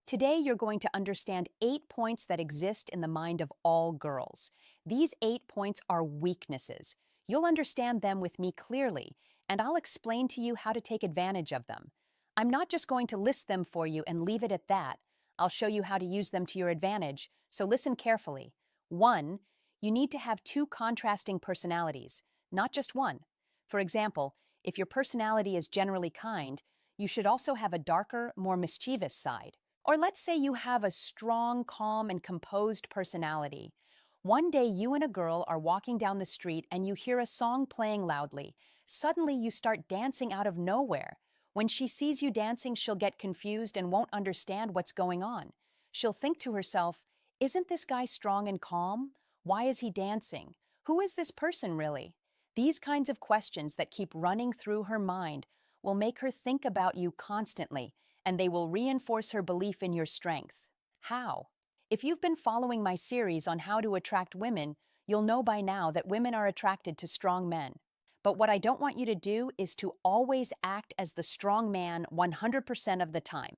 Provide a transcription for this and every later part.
Today, you're going to understand 8 points that exist in the mind of all girls. These 8 points are weaknesses. You'll understand them with me clearly, and I'll explain to you how to take advantage of them. I'm not just going to list them for you and leave it at that. I'll show you how to use them to your advantage, so listen carefully. 1. You need to have two contrasting personalities, not just one. For example, if your personality is generally kind, you should also have a darker, more mischievous side. Or let's say you have a strong, calm, and composed personality. One day you and a girl are walking down the street and you hear a song playing loudly. Suddenly you start dancing out of nowhere. When she sees you dancing, she'll get confused and won't understand what's going on. She'll think to herself, "Isn't this guy strong and calm? Why is he dancing? Who is this person really?" These kinds of questions that keep running through her mind will make her think about you constantly, and they will reinforce her belief in your strength. How? If you've been following my series on how to attract women, you'll know by now that women are attracted to strong men. But what I don't want you to do is to always act as the strong man 100% of the time.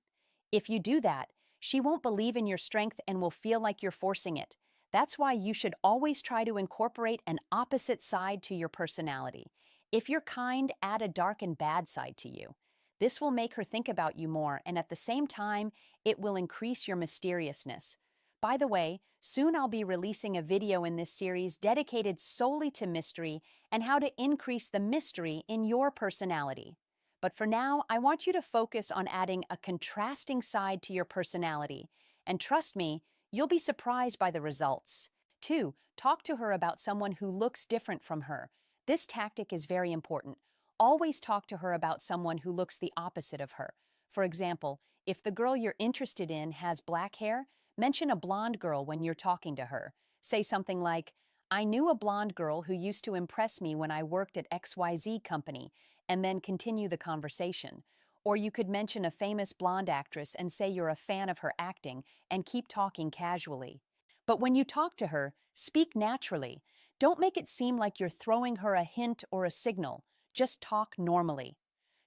If you do that, she won't believe in your strength and will feel like you're forcing it. That's why you should always try to incorporate an opposite side to your personality. If you're kind, add a dark and bad side to you. This will make her think about you more, and at the same time, it will increase your mysteriousness. By the way, soon I'll be releasing a video in this series dedicated solely to mystery and how to increase the mystery in your personality. But for now, I want you to focus on adding a contrasting side to your personality. And trust me, you'll be surprised by the results. 2. Talk to her about someone who looks different from her. This tactic is very important. Always talk to her about someone who looks the opposite of her. For example, if the girl you're interested in has black hair, mention a blonde girl when you're talking to her. Say something like, "I knew a blonde girl who used to impress me when I worked at XYZ company," and then continue the conversation. Or you could mention a famous blonde actress and say you're a fan of her acting and keep talking casually. But when you talk to her, speak naturally. Don't make it seem like you're throwing her a hint or a signal. Just talk normally.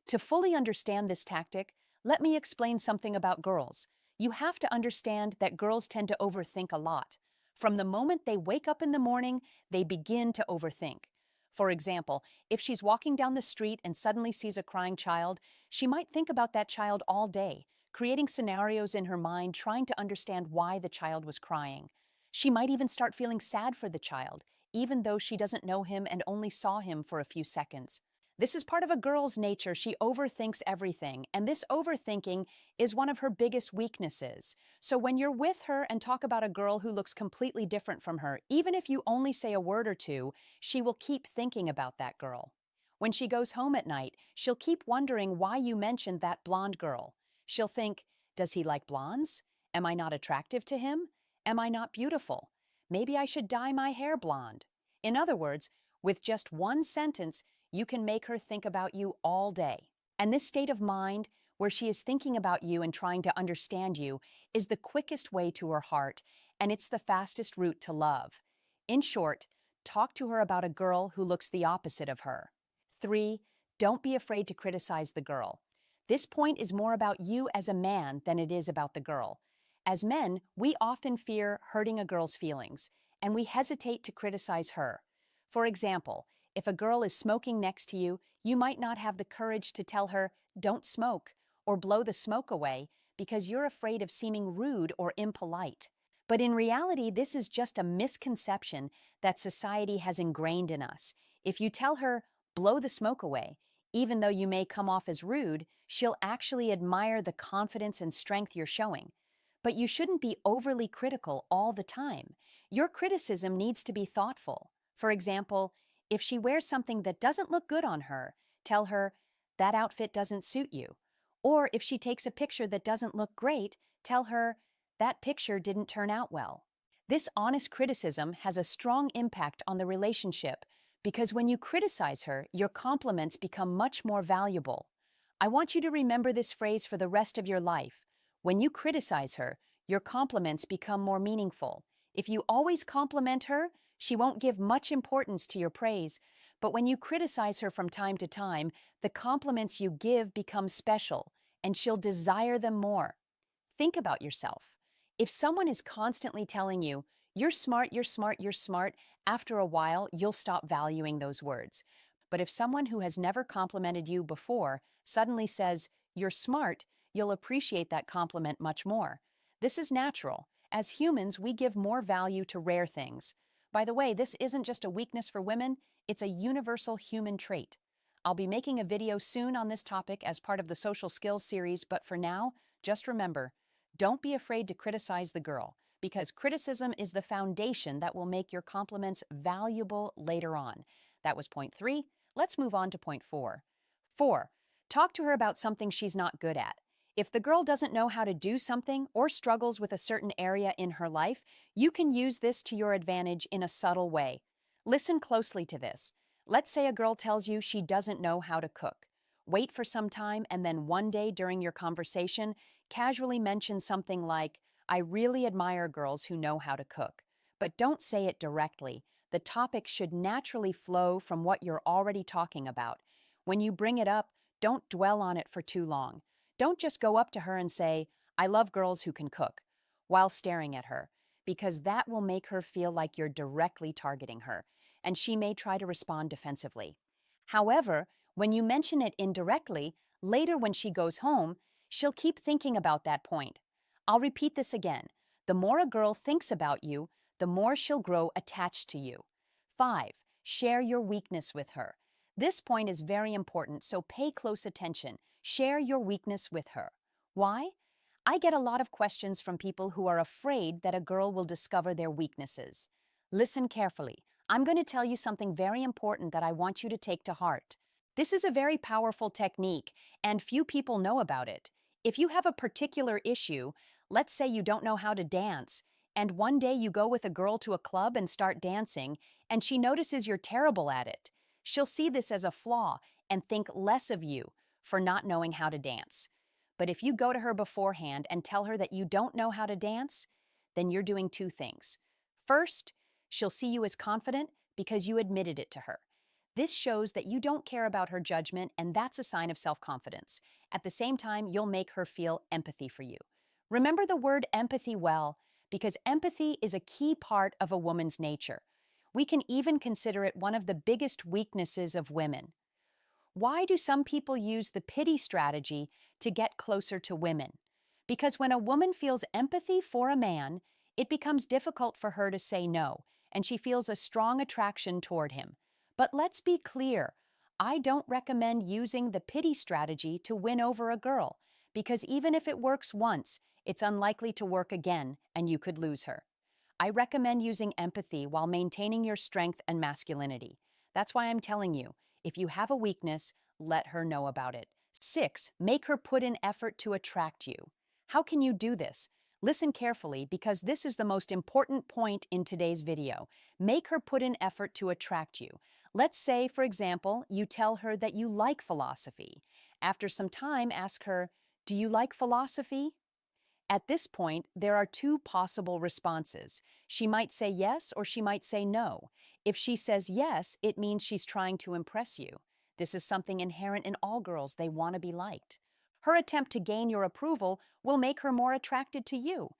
To fully understand this tactic, let me explain something about girls. You have to understand that girls tend to overthink a lot. From the moment they wake up in the morning, they begin to overthink. For example, if she's walking down the street and suddenly sees a crying child, she might think about that child all day, creating scenarios in her mind trying to understand why the child was crying. She might even start feeling sad for the child, even though she doesn't know him and only saw him for a few seconds. This is part of a girl's nature. She overthinks everything, and this overthinking is one of her biggest weaknesses. So when you're with her and talk about a girl who looks completely different from her, even if you only say a word or two, she will keep thinking about that girl. When she goes home at night, she'll keep wondering why you mentioned that blonde girl. She'll think, "Does he like blondes? Am I not attractive to him? Am I not beautiful? Maybe I should dye my hair blonde." In other words, with just one sentence, you can make her think about you all day. And this state of mind, where she is thinking about you and trying to understand you, is the quickest way to her heart, and it's the fastest route to love. In short, talk to her about a girl who looks the opposite of her. 3. Don't be afraid to criticize the girl. This point is more about you as a man than it is about the girl. As men, we often fear hurting a girl's feelings, and we hesitate to criticize her. For example, if a girl is smoking next to you, you might not have the courage to tell her, "Don't smoke," or blow the smoke away because you're afraid of seeming rude or impolite. But in reality, this is just a misconception that society has ingrained in us. If you tell her, "Blow the smoke away," even though you may come off as rude, she'll actually admire the confidence and strength you're showing. But you shouldn't be overly critical all the time. Your criticism needs to be thoughtful. For example, if she wears something that doesn't look good on her, tell her, "That outfit doesn't suit you." Or if she takes a picture that doesn't look great, tell her, "That picture didn't turn out well." This honest criticism has a strong impact on the relationship because when you criticize her, your compliments become much more valuable. I want you to remember this phrase for the rest of your life. When you criticize her, your compliments become more meaningful. If you always compliment her, she won't give much importance to your praise, but when you criticize her from time to time, the compliments you give become special, and she'll desire them more. Think about yourself. If someone is constantly telling you, you're smart, you're smart, you're smart, after a while, you'll stop valuing those words. But if someone who has never complimented you before suddenly says, you're smart, you'll appreciate that compliment much more. This is natural. As humans, we give more value to rare things. By the way, this isn't just a weakness for women, it's a universal human trait. I'll be making a video soon on this topic as part of the social skills series, but for now, just remember, don't be afraid to criticize the girl, because criticism is the foundation that will make your compliments valuable later on. That was point 3. Let's move on to point 4. 4. Talk to her about something she's not good at. If the girl doesn't know how to do something or struggles with a certain area in her life, you can use this to your advantage in a subtle way. Listen closely to this. Let's say a girl tells you she doesn't know how to cook. Wait for some time and then one day during your conversation, casually mention something like, I really admire girls who know how to cook. But don't say it directly. The topic should naturally flow from what you're already talking about. When you bring it up, don't dwell on it for too long. Don't just go up to her and say, I love girls who can cook, while staring at her, because that will make her feel like you're directly targeting her, and she may try to respond defensively. However, when you mention it indirectly, later when she goes home, she'll keep thinking about that point. I'll repeat this again. The more a girl thinks about you, the more she'll grow attached to you. 5. Share your weakness with her. This point is very important, so pay close attention. Share your weakness with her. Why? I get a lot of questions from people who are afraid that a girl will discover their weaknesses. Listen carefully. I'm going to tell you something very important that I want you to take to heart. This is a very powerful technique, and few people know about it. If you have a particular issue, let's say you don't know how to dance, and one day you go with a girl to a club and start dancing, and she notices you're terrible at it, she'll see this as a flaw and think less of you for not knowing how to dance. But if you go to her beforehand and tell her that you don't know how to dance, then you're doing two things. First, she'll see you as confident because you admitted it to her. This shows that you don't care about her judgment, and that's a sign of self-confidence. At the same time, you'll make her feel empathy for you. Remember the word empathy well, because empathy is a key part of a woman's nature. We can even consider it one of the biggest weaknesses of women. Why do some people use the pity strategy to get closer to women? Because when a woman feels empathy for a man, it becomes difficult for her to say no, and she feels a strong attraction toward him. But let's be clear, I don't recommend using the pity strategy to win over a girl, because even if it works once, it's unlikely to work again, and you could lose her. I recommend using empathy while maintaining your strength and masculinity. That's why I'm telling you, if you have a weakness, let her know about it. 6. Make her put in effort to attract you. How can you do this? Listen carefully, because this is the most important point in today's video. Make her put in effort to attract you. Let's say, for example, you tell her that you like philosophy. After some time, ask her, do you like philosophy? At this point, there are two possible responses. She might say yes or she might say no. If she says yes, it means she's trying to impress you. This is something inherent in all girls. They want to be liked. Her attempt to gain your approval will make her more attracted to you.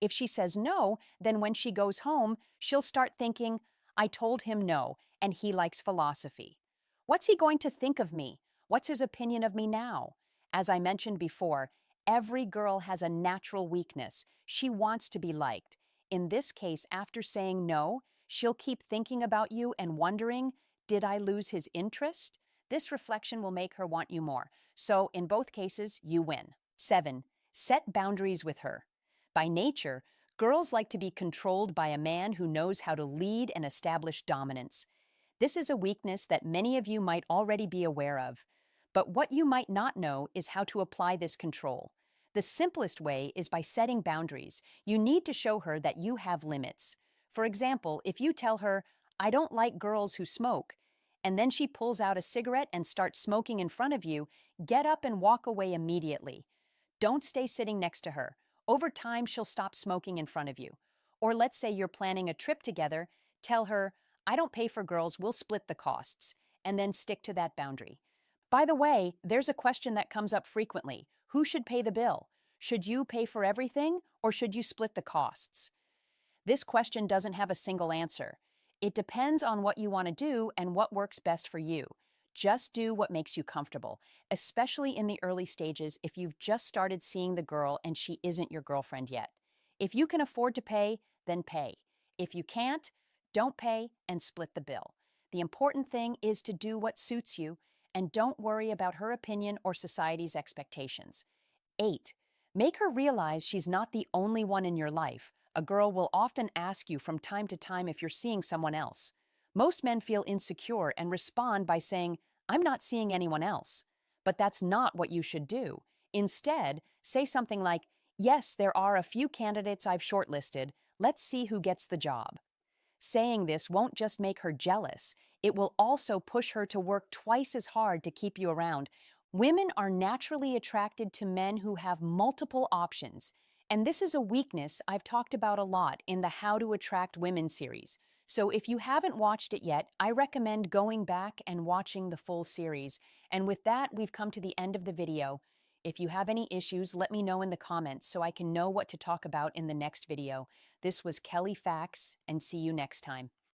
If she says no, then when she goes home, she'll start thinking, I told him no, and he likes philosophy. What's he going to think of me? What's his opinion of me now? As I mentioned before, every girl has a natural weakness. She wants to be liked. In this case, after saying no, she'll keep thinking about you and wondering, did I lose his interest? This reflection will make her want you more. So, in both cases, you win. 7. Set boundaries with her. By nature, girls like to be controlled by a man who knows how to lead and establish dominance. This is a weakness that many of you might already be aware of. But what you might not know is how to apply this control. The simplest way is by setting boundaries. You need to show her that you have limits. For example, if you tell her, I don't like girls who smoke, and then she pulls out a cigarette and starts smoking in front of you, get up and walk away immediately. Don't stay sitting next to her. Over time, she'll stop smoking in front of you. Or let's say you're planning a trip together, tell her, I don't pay for girls, we'll split the costs, and then stick to that boundary. By the way, there's a question that comes up frequently. Who should pay the bill? Should you pay for everything or should you split the costs? This question doesn't have a single answer. It depends on what you want to do and what works best for you. Just do what makes you comfortable, especially in the early stages if you've just started seeing the girl and she isn't your girlfriend yet. If you can afford to pay, then pay. If you can't, don't pay and split the bill. The important thing is to do what suits you and don't worry about her opinion or society's expectations. 8. Make her realize she's not the only one in your life. A girl will often ask you from time to time if you're seeing someone else. Most men feel insecure and respond by saying, "I'm not seeing anyone else." But that's not what you should do. Instead, say something like, "Yes, there are a few candidates I've shortlisted. Let's see who gets the job." Saying this won't just make her jealous, it will also push her to work twice as hard to keep you around. Women are naturally attracted to men who have multiple options, and this is a weakness I've talked about a lot in the How to Attract Women series. So if you haven't watched it yet, I recommend going back and watching the full series. And with that, we've come to the end of the video. If you have any issues, let me know in the comments so I can know what to talk about in the next video. This was Kelley Facts, and see you next time.